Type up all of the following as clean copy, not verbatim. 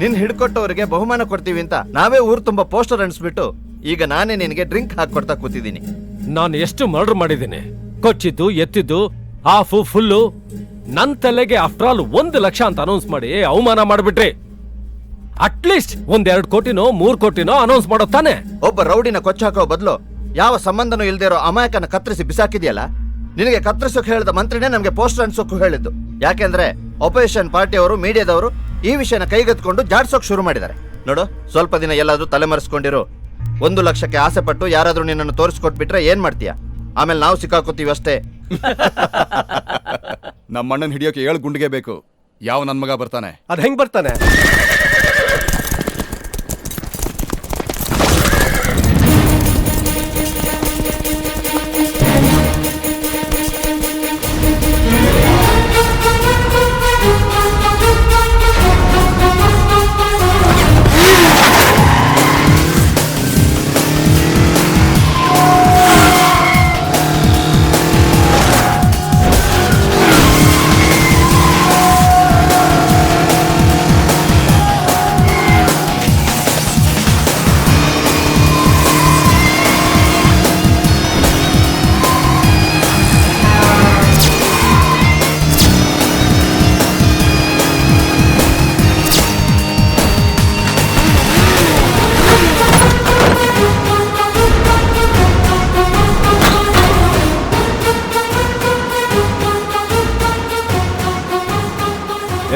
ನಿನ್ ಹಿಡ್ಕೊಟ್ಟವರಿಗೆ ಬಹುಮಾನ ಕೊಡ್ತೀವಿ ಅಂತ ನಾವೇ ಊರು ತುಂಬಾ ಪೋಸ್ಟರ್ ಅಂಟಿಸ್ಬಿಟ್ಟು ಈಗ ನಾನೇ ನಿನಗೆ ಡ್ರಿಂಕ್ ಹಾಕೊಡ್ತಾ ಕೂತಿದ್ದೀನಿ. ನಾನು ಎಷ್ಟು ಮರ್ಡರ್ ಮಾಡಿದ್ದೀನಿ, ಕೊಚ್ಚಿದ್ದು ಎತ್ತಿದ್ದು ಹಾಫು ಫುಲ್ಲು. ನನ್ ತಲೆಗೆ ಆಫ್ಟರ್ ಆಲ್ 1 ಲಕ್ಷ ಅಂತ ಅನೌನ್ಸ್ ಮಾಡಿ ಅವಮಾನ ಮಾಡ್ಬಿಟ್ರಿ. ಅಟ್ಲೀಸ್ಟ್ 1-2 ಕೋಟಿನೋ 3 ಕೋಟಿನೋ ಅನೌನ್ಸ್ ಮಾಡೋ ತಾನೆ. ಒಬ್ಬ ರೌಡಿನ ಕೊಚ್ಚಾಕೋ ಬದಲು ಯಾವ ಸಂಬಂಧನೂ ಇಲ್ದೇ ಇರೋ ಅಮಾಯಕನ ಕತ್ತರಿಸಿ ಬಿಸಾಕಿದ್ಯಲ್ಲ. ನಿನಗೆ ಕತ್ತರಿಸೋಕೆ ಹೇಳಿದ ಮಂತ್ರಿನೇ ನಮ್ಗೆ ಪೋಸ್ಟರ್ ಅಂಟಿಸೋಕು ಹೇಳಿದ್ದು. ಯಾಕೆಂದ್ರೆ ಅಪೋಸಿಷನ್ ಪಾರ್ಟಿಯವರು ಮೀಡಿಯಾದವರು ಈ ವಿಷಯನ ಕೈಗೆತ್ಕೊಂಡು ಜಾಡ್ಸೋಕ್ ಶುರು ಮಾಡಿದ್ದಾರೆ. ನೋಡು, ಸ್ವಲ್ಪ ದಿನ ಎಲ್ಲಾದ್ರೂ ತಲೆಮರೆಸ್ಕೊಂಡಿರು. 1 ಲಕ್ಷಕ್ಕೆ ಆಸೆ ಪಟ್ಟು ಯಾರಾದ್ರೂ ನಿನ್ನನ್ನು ತೋರಿಸ್ಕೊಟ್ಬಿಟ್ರೆ ಏನ್ ಮಾಡ್ತೀಯ? ಆಮೇಲೆ ನಾವು ಸಿಕ್ಕಾಕೋತೀವಿ ಅಷ್ಟೇ. ನಮ್ಮ ಅಣ್ಣನ್ ಹಿಡಿಯೋಕೆ 7 ಗುಂಡಿಗೆ ಬೇಕು. ಯಾವ ನನ್ ಮಗ ಬರ್ತಾನೆ? ಅದ್ ಹೆಂಗ್ ಬರ್ತಾನೆ?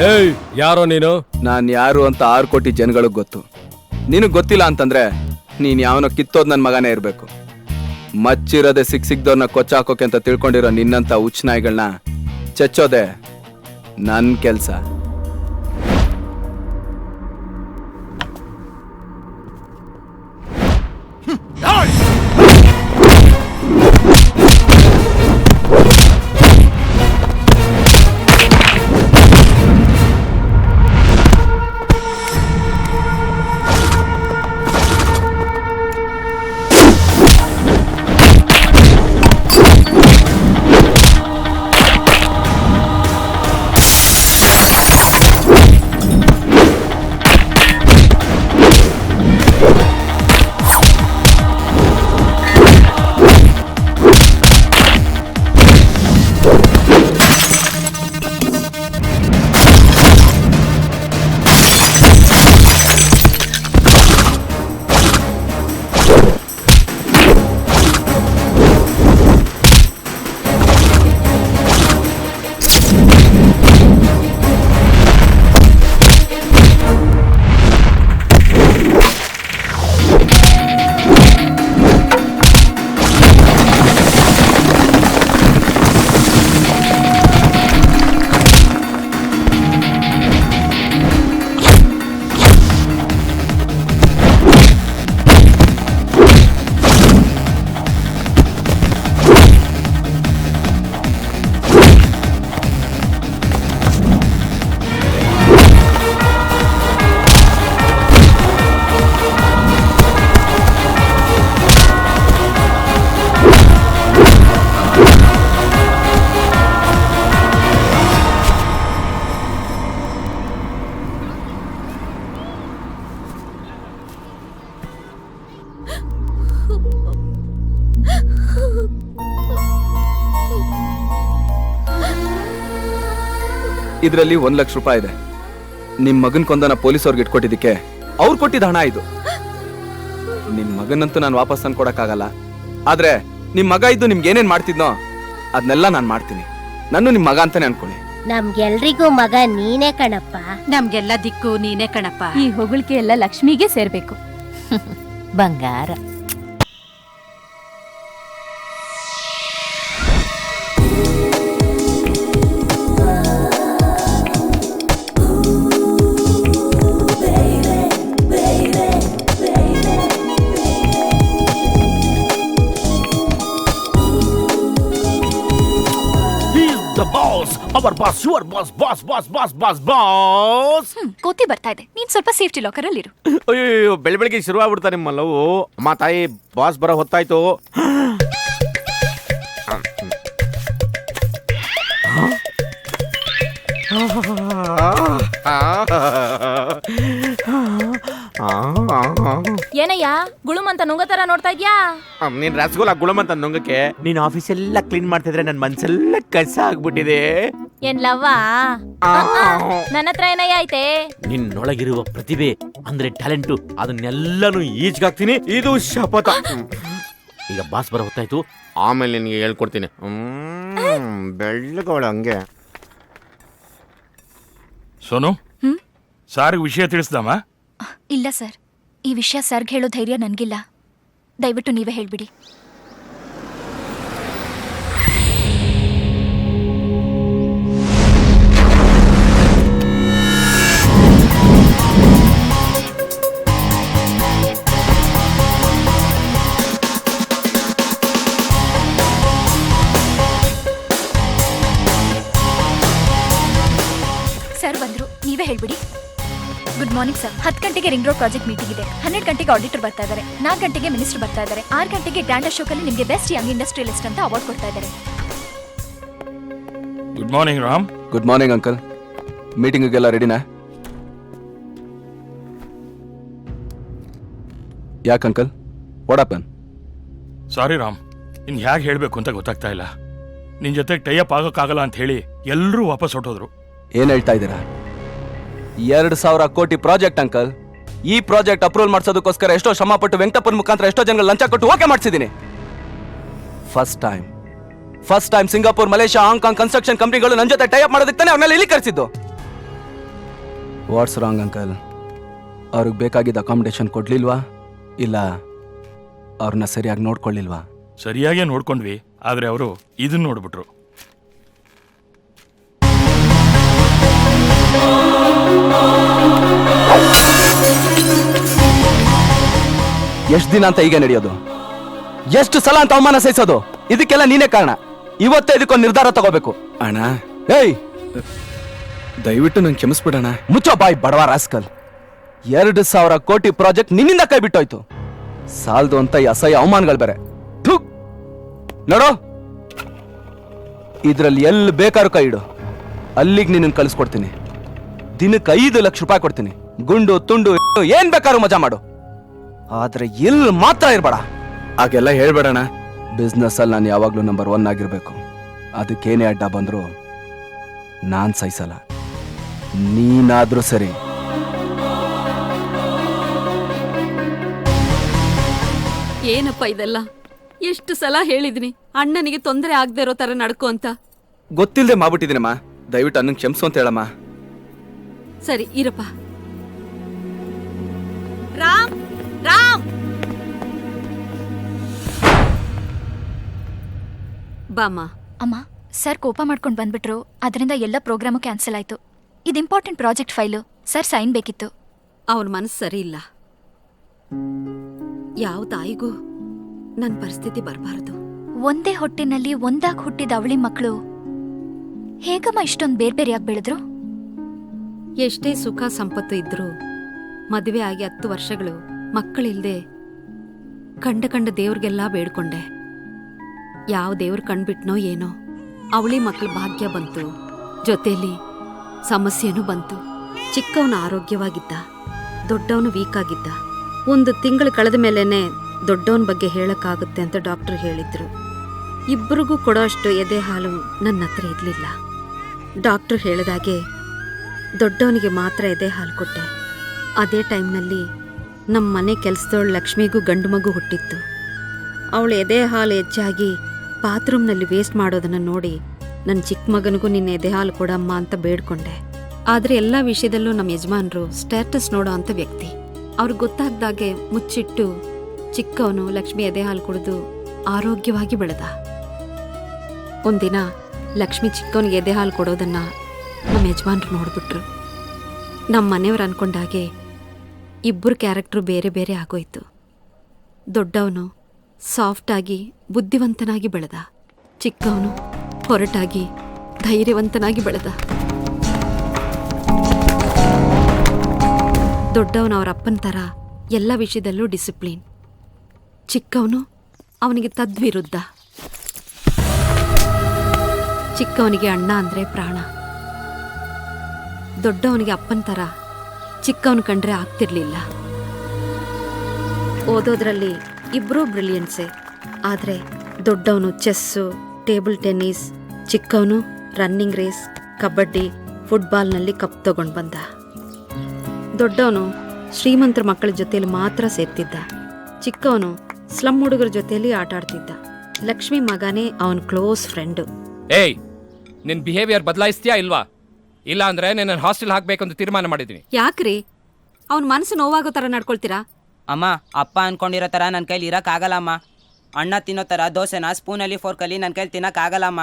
ಏಯ್, ಯಾರೋ ನೀನು? ನಾನ್ ಯಾರು ಅಂತ 6 ಕೋಟಿ ಜನಗಳಿಗೆ ಗೊತ್ತು. ನಿನಗ್ ಗೊತ್ತಿಲ್ಲ ಅಂತಂದ್ರೆ ನೀನ್ ಯಾವನೋ ಕಿತ್ತೋದ್ ನನ್ ಮಗನೇ ಇರ್ಬೇಕು. ಮಚ್ಚಿರೋದೆ ಸಿಕ್ದವ್ರನ್ನ ಕೊಚ್ಚಾಕೋಕೆ ಅಂತ ತಿಳ್ಕೊಂಡಿರೋ ನಿನ್ನಂತ ಹುಚ್ಚನಾಯಿಗಳನ್ನ ಚಚ್ಚೋದೆ ನನ್ ಕೆಲ್ಸ. ಇದ್ರಲ್ಲಿ 1 ಲಕ್ಷ ರೂಪಾಯಿ ಇದೆ. ನಿಮ್ ಮಗನ್ ಕೊಂದನ ಪೊಲೀಸವ್ರಿಗೆ ಇಟ್ಕೊಟ್ಟಿದ್ದಕ್ಕೆ ಅವ್ರು ಕೊಟ್ಟಿದ್ದ ಹಣ ಇದು. ನಿಮ್ ಮಗನಂತೂ ನಾನು ವಾಪಸ್ ತಂದ್ಕೊಡಕ್ಕಾಗಲ್ಲ. ಆದ್ರೆ ನಿಮ್ ಮಗ ಇದ್ದು ನಿಮ್ಗೆ ಏನೇನ್ ಮಾಡ್ತಿದ್ನೋ ಅದನ್ನೆಲ್ಲ ನಾನ್ ಮಾಡ್ತೀನಿ. ನಾನು ನಿಮ್ ಮಗ ಅಂತಾನೆ ಅನ್ಕೊಳ್ಳಿ. ನಮ್ಗೆಲ್ರಿಗೂ ಮಗ ನೀನೇ ಕಣಪ್ಪ. ನಮ್ಗೆಲ್ಲ ದಿಕ್ಕು ನೀನೇ ಕಣಪ್ಪ. ಈ ಹೊಗಳಿಕೆ ಎಲ್ಲ ಲಕ್ಷ್ಮಿಗೆ ಸೇರ್ಬೇಕು. ಬಂಗಾರ. Our boss, your boss, boss. ಕೋತಿ ಬರ್ತಾ ಇದೆ, ನೀನ್ ಸ್ವಲ್ಪ ಸೇಫ್ಟಿ ಲಾಕರ್ ಅಲ್ಲಿ ಇರು. ಅಯ್ಯೋ, ಬೆಳಿಗ್ಗೆ ಶುರು ಆಗ್ಬಿಡ್ತಾ ನಿಮ್ಮ ಲವ್. ಅಮ್ಮ ತಾಯಿ, ಬಾಸ್ ಬರೋ ಹೊತ್ತಾಯ್ತು. ಏನಯ್ಯ ಗುಳುಮಂತ ನುಂಗೋ ತರ ನೋಡ್ತಾ ಇದ್ಯಾ? ನೀನ್ ರಸಗುಲ್ಲ ಗುಳಮಂತ ನುಂಗಕ್ಕೆ ನೀನ್ ಆಫೀಸ್ ಎಲ್ಲ ಕ್ಲೀನ್ ಮಾಡ್ತಿದ್ರೆ ನನ್ ಮನ್ಸೆಲ್ಲ ಕಸ ಆಗ್ಬಿಟ್ಟಿದೆ. ಏನ್ ಲವ್ವ? ನನ್ನ ಹತ್ರ ಏನಯ್ಯ ಐತೆ? ನಿನ್ನೊಳಗಿರುವ ಪ್ರತಿಭೆ ಅಂದ್ರೆ ಟ್ಯಾಲೆಂಟು ಅದನ್ನೆಲ್ಲಾನು ಈಜ್ಗಾಕ್ತೀನಿ. ಇದು ಶಪಥ. ಈಗ ಬಾಸ್ ಬರೋ ಹೊತ್ತಾಯ್ತು, ಆಮೇಲೆ ನಿನ್ಗೆ ಹೇಳ್ಕೊಡ್ತೀನಿ. ಬೆಳ್ಳಗೋಳ ಹಂಗೆ. ಸೋನು, ಸಾರಿಗೆ ವಿಷಯ ತಿಳಿಸ್ದಮ್ಮ? ಇಲ್ಲ ಸರ್, ಈ ವಿಷಯ ಸರ್ಗ್ ಹೇಳೋ ಧೈರ್ಯ ನನ್ಗಿಲ್ಲ. ದಯವಿಟ್ಟು ನೀವೇ ಹೇಳ್ಬಿಡಿ. ಸರ್ ಬಂದ್ರು, ನೀವೇ ಹೇಳ್ಬಿಡಿ. Good morning sir. 10 ಗಂಟೆಗೆ ರಿಂಗ್ ರೋಡ್ ಪ್ರಾಜೆಕ್ಟ್ ಮೀಟಿಂಗ್ ಇದೆ. 12 ಗಂಟೆಗೆ ಆಡಿಟರ್ ಬರ್ತಾ ಇದ್ದಾರೆ. 4 ಗಂಟೆಗೆ ಮಿನಿಸ್ಟರ್ ಬರ್ತಾ ಇದ್ದಾರೆ. 6 ಗಂಟೆಗೆ ಗ್ರ್ಯಾಂಡ್ ಅಶೋಕಲ್ಲಿ ನಿಮಗೆ ಬೆಸ್ಟ್ ಯಂಗ್ ಇಂಡಸ್ಟ್ರಿಯಲಿಸ್ಟ್ ಅಂತ ಅವಾರ್ಡ್ ಕೊಡ್ತಾ ಇದ್ದಾರೆ. Good morning Ram. Good morning uncle. ಮೀಟಿಂಗಿಗೆಲ್ಲ ರೆಡಿನಾ? ಯಾಕೆ uncle, what happen? Sorry Ram, ಇನ್ ಹೇಗೆ ಹೇಳಬೇಕು ಅಂತ ಗೊತ್ತಾಗ್ತಾ ಇಲ್ಲ. ನಿನ್ ಜೊತೆ ಟೈಅಪ್ ಆಗೋಕ್ಕಾಗಲ್ಲ ಅಂತ ಹೇಳಿ ಎಲ್ಲರೂ ವಾಪಸ್ ಹೊಟ್ಟೋದ್ರು. ಏನ್ ಹೇಳ್ತಾ ಇದ್ದೀರಾ? 2,000 ಕೋಟಿ ಪ್ರಾಜೆಕ್ಟ್ ಅಂಕಲ್. ಈ ಪ್ರಾಜೆಕ್ಟ್ ಅಪ್ರೂವಲ್ ಮಾಡಿಸೋದಕ್ಕೋಸ್ಕರ ಎಷ್ಟೋ ಶ್ರಮ ಪಟ್ಟು ವೆಂಕಟಪ್ಪನ ಮುಖಾಂತರ ಎಷ್ಟೋ ಜನ ಲಂಚ ಕೊಟ್ಟು ಓಕೆ ಮಾಡಿಸಿದ್ದೀನಿ. First time Singapore, Malaysia, Hong Kong construction ಕಂಪ್ನಿಗಳು ನನ್ನ ಜೊತೆ ಟೈಅಪ್ ಮಾಡೋದಕ್ಕೆ ತಾನೆ ಅವ್ರನ್ನೆಲ್ಲ ಇಲ್ಲಿ ಕರೆಸಿದ್ದು. What's wrong uncle? ಅವ್ರಿಗೆ ಬೇಕಾಗಿದ್ದ ಅಕಾಮಿಡೇಷನ್ ಕೊಡ್ಲಿಲ್ವಾ, ಇಲ್ಲ ಅವ್ರನ್ನ ಸರಿಯಾಗಿ ನೋಡ್ಕೊಳ್ಳಿಲ್ವಾ? ಸರಿಯಾಗೇ ನೋಡ್ಕೊಂಡ್ವಿ, ಆದ್ರೆ ಅವರು ಇದನ್ನ ನೋಡ್ಬಿಟ್ರು. ಎಷ್ಟು ದಿನ ಅಂತ ಈಗ ನಡೆಯೋದು? ಎಷ್ಟು ಸಲ ಅಂತ ಅವಮಾನ ಸಹಿಸೋದು? ಇದಕ್ಕೆಲ್ಲ ನೀನೇ ಕಾರಣ. ಇವತ್ತೇ ಇದಕ್ಕೊಂದು ನಿರ್ಧಾರ ತಗೋಬೇಕು. ಅಣ್ಣ, ಏಯ್ ದಯವಿಟ್ಟು ನಂಗೆ ಕ್ಷಮಿಸ್ಬಿಡಣ. ಮುಚ್ಚೋ ಬಾಯ್ ಬಡವ ರಾಸ್ಕಲ್. 2,000 ಕೋಟಿ ಪ್ರಾಜೆಕ್ಟ್ ನಿನ್ನಿಂದ ಕೈ ಬಿಟ್ಟೋಯ್ತು. ಸಾಲ್ದು ಅಂತ ಈ ಅಸಹ್ಯ ಅವಮಾನಗಳು ಬೇರೆ. ನೋಡೋ, ಇದ್ರಲ್ಲಿ ಎಲ್ಲಿ ಬೇಕಾದ್ರೂ ಕೈ ಇಡು, ಅಲ್ಲಿಗೆ ನಿನ್ನ ಕಳಿಸ್ಕೊಡ್ತೀನಿ. ದಿನಕ್ಕೆ 5 ಲಕ್ಷ ರೂಪಾಯಿ ಕೊಡ್ತೀನಿ. ಗುಂಡು ತುಂಡು ಏನ್ ಬೇಕಾದ್ರೂ ಮಜಾ ಮಾಡು, ಆದ್ರೆ ಎಲ್ಲಿ ಮಾತ್ರ ಇರ್ಬೇಡ. ಹಾಗೆಲ್ಲ ಹೇಳ್ಬೇಡಣ. ಬಿಸ್ನೆಸ್ ಅಲ್ಲಿ ನಾನು ಯಾವಾಗ್ಲೂ ನಂಬರ್ 1 ಆಗಿರ್ಬೇಕು. ಅದಕ್ಕೇನೇ ಅಡ್ಡ ಬಂದ್ರು ನಾನ್ ಸಹಿಸಲ್ಲ. ನೀನಾದ್ರೂ ಸರಿ. ಏನಪ್ಪ ಇದೆಲ್ಲ? ಎಷ್ಟು ಸಲ ಹೇಳಿದ್ನಿ ಅಣ್ಣನಿಗೆ ತೊಂದರೆ ಆಗದೆ ಇರೋ ತರ ನಡ್ಕೊ ಅಂತ. ಗೊತ್ತಿಲ್ಲದೆ ಮಾಡ್ಬಿಟ್ಟಿದ್ದೀನಮ್ಮ, ದಯವಿಟ್ಟು ಅನ್ನಂಗೆ ಕ್ಷಮಿಸು ಅಂತ ಹೇಳಮ್ಮ. ಸರಿ ಇರಪ್ಪ. ರಾಮ್ ರಾಮ್ ಬಾಮ್ಮ. ಅಮ್ಮ, ಸರ್ ಕೋಪ ಮಾಡ್ಕೊಂಡು ಬಂದ್ಬಿಟ್ರು. ಅದರಿಂದ ಎಲ್ಲ ಪ್ರೋಗ್ರಾಮು ಕ್ಯಾನ್ಸಲ್ ಆಯ್ತು. ಇದು important project file. Sir sign ಬೇಕಿತ್ತು. ಅವನ ಮನಸ್ಸು ಸರಿ ಇಲ್ಲ. ಯಾವ ತಾಯಿಗೂ ನನ್ನ ಪರಿಸ್ಥಿತಿ ಬರಬಾರದು. ಒಂದೇ ಹೊಟ್ಟಿನಲ್ಲಿ ಒಂದಾಗಿ ಹುಟ್ಟಿದ ಅವಳಿ ಮಕ್ಕಳು ಹೇಗಮ್ಮ ಇಷ್ಟೊಂದು ಬೇರೆ ಬೇರೆಯಾಗಿ ಬೆಳೆದ್ರು? ಎಷ್ಟೇ ಸುಖ ಸಂಪತ್ತು ಇದ್ರೂ ಮದುವೆ ಆಗಿ 10 ವರ್ಷಗಳು ಮಕ್ಕಳಿಲ್ದೆ ಕಂಡ ದೇವ್ರಿಗೆಲ್ಲ ಬೇಡ್ಕೊಂಡೆ. ಯಾವ ದೇವ್ರು ಕಣ್ಬಿಟ್ನೋ ಏನೋ, ಅವಳಿ ಮಕ್ಕಳ ಭಾಗ್ಯ ಬಂತು, ಜೊತೆಲಿ ಸಮಸ್ಯೆನೂ ಬಂತು. ಚಿಕ್ಕವನು ಆರೋಗ್ಯವಾಗಿದ್ದ, ದೊಡ್ಡವನು ವೀಕ್ ಆಗಿದ್ದ. 1 ತಿಂಗಳು ಕಳೆದ ಮೇಲೇನೆ ದೊಡ್ಡವನ ಬಗ್ಗೆ ಹೇಳಕ್ಕಾಗುತ್ತೆ ಅಂತ ಡಾಕ್ಟರ್ ಹೇಳಿದ್ರು. ಇಬ್ಬರಿಗೂ ಕೊಡೋ ಅಷ್ಟು ಎದೆ ಹಾಲು ನನ್ನ ಹತ್ರ ಇರಲಿಲ್ಲ. ಡಾಕ್ಟರ್ ಹೇಳಿದಾಗೆ ದೊಡ್ಡವನಿಗೆ ಮಾತ್ರ ಎದೆ ಹಾಲು ಕೊಟ್ಟೆ. ಅದೇ ಟೈಮ್ನಲ್ಲಿ ನಮ್ಮ ಮನೆ ಕೆಲಸದವಳು ಲಕ್ಷ್ಮಿಗೂ ಗಂಡು ಮಗು ಹುಟ್ಟಿತ್ತು. ಅವಳು ಎದೆ ಹಾಲು ಹೆಚ್ಚಾಗಿ ಬಾತ್ರೂಮ್ನಲ್ಲಿ ವೇಸ್ಟ್ ಮಾಡೋದನ್ನು ನೋಡಿ ನನ್ನ ಚಿಕ್ಕ ಮಗನಿಗೂ ನಿನ್ನ ಎದೆ ಹಾಲು ಕೊಡಮ್ಮ ಅಂತ ಬೇಡ್ಕೊಂಡೆ. ಆದರೆ ಎಲ್ಲ ವಿಷಯದಲ್ಲೂ ನಮ್ಮ ಯಜಮಾನರು ಸ್ಟೇಟಸ್ ನೋಡೋ ಅಂಥ ವ್ಯಕ್ತಿ. ಅವ್ರಿಗೆ ಗೊತ್ತಾಗ್ದಾಗೆ ಮುಚ್ಚಿಟ್ಟು ಚಿಕ್ಕವನು ಲಕ್ಷ್ಮಿ ಎದೆ ಹಾಲು ಕುಡಿದು ಆರೋಗ್ಯವಾಗಿ ಬೆಳೆದ. ಒಂದಿನ ಲಕ್ಷ್ಮಿ ಚಿಕ್ಕವನಿಗೆ ಎದೆ ಹಾಲು ಕೊಡೋದನ್ನ ನಮ್ಮ ಯಜಮಾನ್ರು ನೋಡ್ಬಿಟ್ರು. ನಮ್ಮ ಮನೆಯವ್ರು ಅನ್ಕೊಂಡಾಗೆ ಇಬ್ಬರು ಕ್ಯಾರೆಕ್ಟ್ರು ಬೇರೆ ಬೇರೆ ಆಗೋಯ್ತು. ದೊಡ್ಡವನು ಸಾಫ್ಟಾಗಿ ಬುದ್ಧಿವಂತನಾಗಿ ಬೆಳೆದ, ಚಿಕ್ಕವನು ಹೊರಟಾಗಿ ಧೈರ್ಯವಂತನಾಗಿ ಬೆಳೆದ. ದೊಡ್ಡವನು ಅವರ ಅಪ್ಪನ ಥರ ಎಲ್ಲ ವಿಷಯದಲ್ಲೂ ಡಿಸಿಪ್ಲಿನ್, ಚಿಕ್ಕವನು ಅವನಿಗೆ ತದ್ವಿರುದ್ಧ. ಚಿಕ್ಕವನಿಗೆ ಅಣ್ಣ ಅಂದರೆ ಪ್ರಾಣ. ದೊಡ್ಡವನಿಗೆ ಅಪ್ಪನ ಥರ ಚಿಕ್ಕವನು ಕಂಡ್ರೆ ಆಗ್ತಿರ್ಲಿಲ್ಲ. ಓದೋದ್ರಲ್ಲಿ ಇಬ್ರೂ ಬ್ರಿಲಿಯನ್ಸೆ. ಆದರೆ ದೊಡ್ಡವನು ಚೆಸ್ಸು, ಟೇಬಲ್ ಟೆನ್ನಿಸ್, ಚಿಕ್ಕವನು ರನ್ನಿಂಗ್ ರೇಸ್, ಕಬಡ್ಡಿ, ಫುಟ್ಬಾಲ್ನಲ್ಲಿ ಕಪ್ ತಗೊಂಡು ಬಂದ. ದೊಡ್ಡವನು ಶ್ರೀಮಂತರ ಮಕ್ಕಳ ಜೊತೆಲಿ ಮಾತ್ರ ಸೇರ್ತಿದ್ದ. ಚಿಕ್ಕವನು ಸ್ಲಮ್ ಹುಡುಗರ ಜೊತೆಲಿ ಆಟ ಆಡ್ತಿದ್ದ. ಲಕ್ಷ್ಮಿ ಮಗನೇ ಅವನ ಕ್ಲೋಸ್ ಫ್ರೆಂಡು. ಏಯ್, ನಿನ್ ಬಿಹೇವಿಯರ್ ಬದಲಾಯಿಸ್ತೀಯಾ ಇಲ್ವಾ? ಇಲ್ಲ ಅಂದ್ರೆ ನನ್ನ ಹಾಸ್ಟೆಲ್ ಹಾಕ್ಬೇಕು ಅಂತ ತೀರ್ಮಾನ ಮಾಡಿದೀನಿ. ಯಾಕ್ರಿ ಅವನ ಮನಸ್ಸು ನೋವಾಗೋ ಥರ ನಡ್ಕೊಳ್ತೀರಾ? ಅಮ್ಮ, ಅಪ್ಪ ಅನ್ಕೊಂಡಿರೋ ಥರ ನನ್ನ ಕೈಲಿ ಇರೋಕ್ಕಾಗಲ್ಲಮ್ಮ. ಅಣ್ಣ ತಿನ್ನೋ ಥರ ದೋಸೆನ ಸ್ಪೂನಲ್ಲಿ ಫೋರ್ಕಲ್ಲಿ ನನ್ನ ಕೈಲಿ ತಿನ್ನೋಕ್ಕಾಗಲ್ಲಮ್ಮ.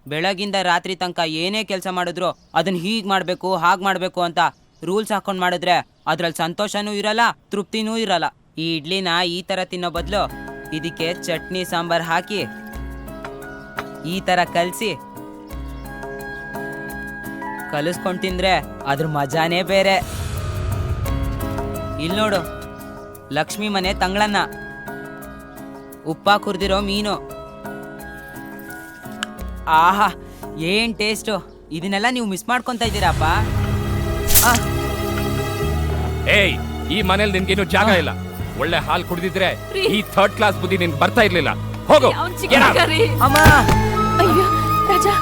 ಬೆಳಗಿಂದ ರಾತ್ರಿ ತನಕ ಏನೇ ಕೆಲಸ ಮಾಡಿದ್ರು ಅದನ್ನು ಹೀಗೆ ಮಾಡಬೇಕು ಹಾಗೆ ಮಾಡಬೇಕು ಅಂತ ರೂಲ್ಸ್ ಹಾಕೊಂಡು ಮಾಡಿದ್ರೆ ಅದ್ರಲ್ಲಿ ಸಂತೋಷನೂ ಇರಲ್ಲ, ತೃಪ್ತಿನೂ ಇರಲ್ಲ. ಈ ಇಡ್ಲಿನ ಈ ಥರ ತಿನ್ನೋ ಬದಲು ಇದಕ್ಕೆ ಚಟ್ನಿ ಸಾಂಬಾರು ಹಾಕಿ ಈ ಥರ ಕಲಿಸ್ಕೊಂಡು ತಿಂದ್ರೆ ಅದ್ರ ಮಜಾನೇ ಬೇರೆ. ಇಲ್ಲಿ ನೋಡು, ಲಕ್ಷ್ಮಿ ಮನೆ ತಂಗಳನ್ನ, ಉಪ್ಪ ಕುರ್ದಿರೋ ಮೀನು. ಆಹಾ, ಏನ್ ಟೇಸ್ಟು! ಇದನ್ನೆಲ್ಲ ನೀವು ಮಿಸ್ ಮಾಡ್ಕೊಂತ ಇದ್ದೀರಪ್ಪ. ಏಯ್, ಈ ಮನೇಲಿ ನಿನ್ಗೇನು ಜಾಗ ಇಲ್ಲ. ಒಳ್ಳೆ ಹಾಲ್ ಕುಡಿದಿದ್ರೆ ಈ ಥರ್ಡ್ ಕ್ಲಾಸ್ ಬುದ್ಧಿ ನಿನ್ ಬರ್ತಾ ಇರ್ಲಿಲ್ಲ. ಹೋಗು. ಅಮ್ಮ, ಅಯ್ಯೋ ರಾಜಾ,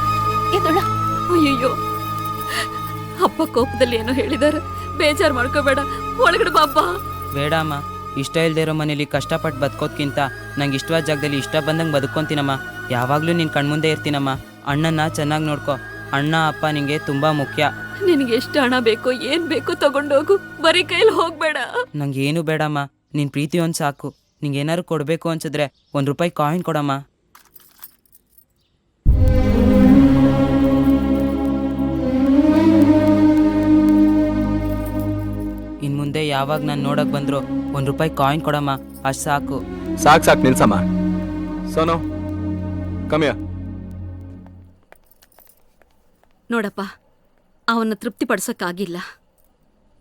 ಅಯ್ಯಯ್ಯೋ, ಅಪ್ಪ ಕೋಪದಲ್ಲಿ ಏನೋ ಹೇಳಿದಾರೆ, ಬೇಜಾರು ಮಾಡ್ಕೋಬೇಡ, ಒಳಗಡೆ ಬಾಬ್ಬ. ಬೇಡ ಅಮ್ಮ, ಇಷ್ಟ ಇಲ್ದೇ ಇರೋ ಮನೇಲಿ ಕಷ್ಟಪಟ್ಟು ಬದುಕೋದ್ಕಿಂತ ನಂಗೆ ಇಷ್ಟವಾದ ಜಾಗದಲ್ಲಿ ಇಷ್ಟ ಬಂದಂಗೆ ಬದುಕೊಂತೀನಮ್ಮ. ಯಾವಾಗಲೂ ನಿನ್ನ ಕಣ್ಮುಂದೆ ಇರ್ತೀನಮ್ಮ. ಅಣ್ಣನ ಚೆನ್ನಾಗಿ ನೋಡ್ಕೊ. ಅಣ್ಣ ಅಪ್ಪ ನಿಂಗೆ ತುಂಬಾ ಮುಖ್ಯ. ನಿನಗೆ ಎಷ್ಟು ಹಣ ಬೇಕೋ ಏನ್ ಬೇಕೋ ತಗೊಂಡೋಗು, ಬರೀ ಕೈಲಿ ಹೋಗ್ಬೇಡ. ನಂಗೆ ಏನು ಬೇಡಮ್ಮ, ನಿನ್ನ ಪ್ರೀತಿ ಒಂದು ಸಾಕು. ನಿಂಗೆ ಏನಾದ್ರು ಕೊಡಬೇಕು ಅನ್ಸಿದ್ರೆ ₹1 ಕಾಯಿನ್ ಕೊಡಮ್ಮ. ಇನ್ನು ಮುಂದೆ ಯಾವಾಗ ನಾನು ನೋಡಕ್ ಬಂದ್ರು ₹1 ಕಾಯಿನ್ ಕೊಡಮ್ಮ, ಅಷ್ಟು ಸಾಕು. ಸಾಕು ನಿಲ್ಸಮ್ಮ. ಸೋನು, ಕಮ್ಮಿಯ. ನೋಡಪ್ಪ, ಅವನ್ನ ತೃಪ್ತಿಪಡಿಸೋಕ್ಕಾಗಿಲ್ಲ,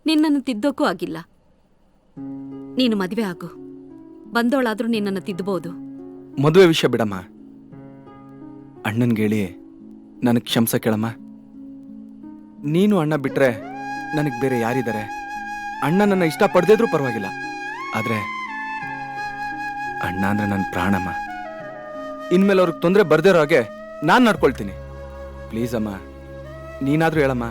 ನಿನ್ನನ್ನು ತಿದ್ದೋಕ್ಕೂ ಆಗಿಲ್ಲ. ನೀನು ಮದುವೆ ಆಗು, ಬಂದವಳಾದ್ರೂ ನಿನ್ನನ್ನು ತಿದ್ದಬಹುದು. ಮದುವೆ ವಿಷಯ ಬಿಡಮ್ಮ. ಅಣ್ಣನ್ಗೇಳಿ ನನಗೆ ಕ್ಷಮಿಸ ಕೇಳಮ್ಮ. ನೀನು ಅಣ್ಣ ಬಿಟ್ರೆ ನನಗೆ ಬೇರೆ ಯಾರಿದ್ದಾರೆ? ಅಣ್ಣ ನನ್ನ ಇಷ್ಟಪಡದಿದ್ರೂ ಪರವಾಗಿಲ್ಲ, ಆದ್ರೆ ಅಣ್ಣ ಅಂದ್ರೆ ನನ್ನ ಪ್ರಾಣಮ್ಮ. ಇನ್ಮೇಲೆ ಅವ್ರಿಗೆ ತೊಂದರೆ ಬರ್ದಿರೋ ಹಾಗೆ ನಾನು ನಡ್ಕೊಳ್ತೀನಿ. ಪ್ಲೀಸ್ ಅಮ್ಮ, ನೀನಾದ್ರೂ ಹೇಳಮ್ಮ.